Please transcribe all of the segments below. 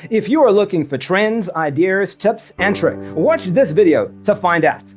If you are looking for trends, ideas, tips, and tricks, watch this video to find out.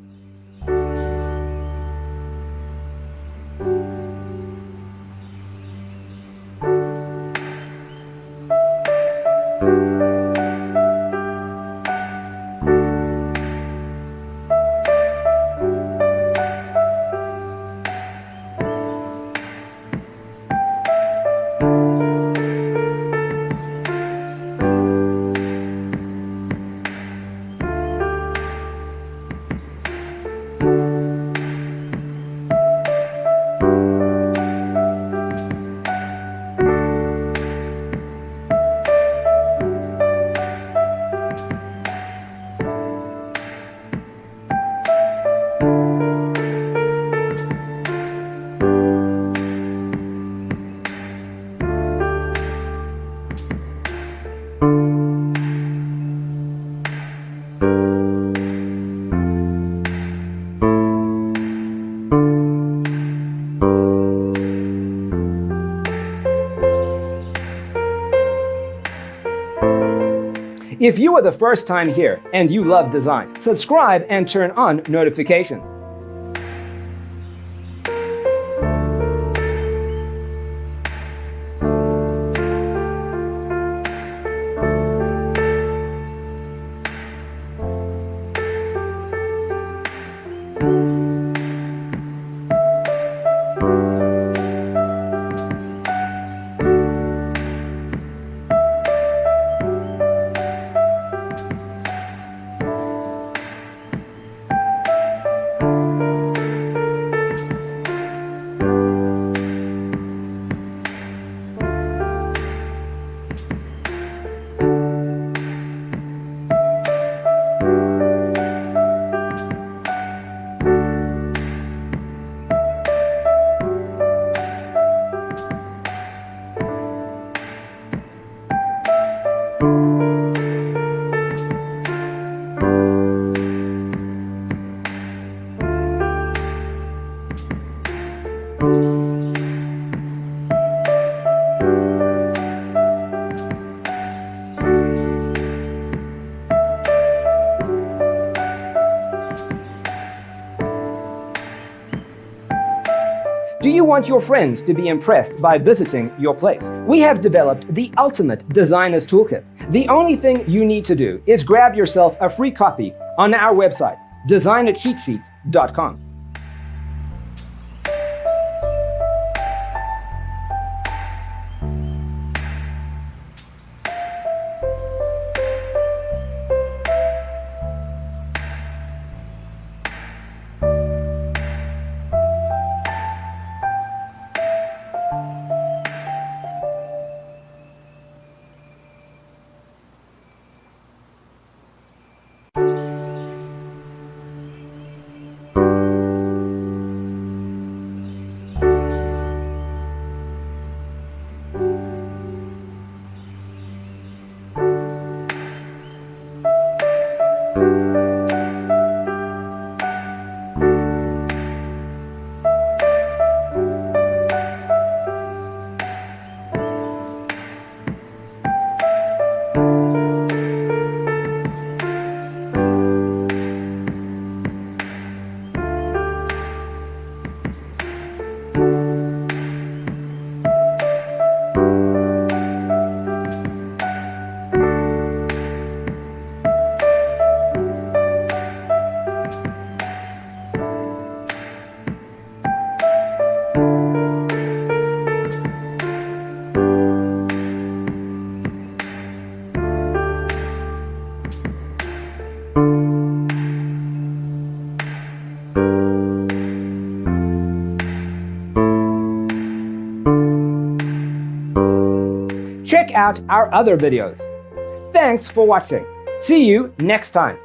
If you are the first time here and you love design, subscribe and turn on notifications. Do you want your friends to be impressed by visiting your place? We have developed the ultimate designer's toolkit. The only thing you need to do is grab yourself a free copy on our website, designercheatsheet.com. Check out our other videos. Thanks for watching. See you next time.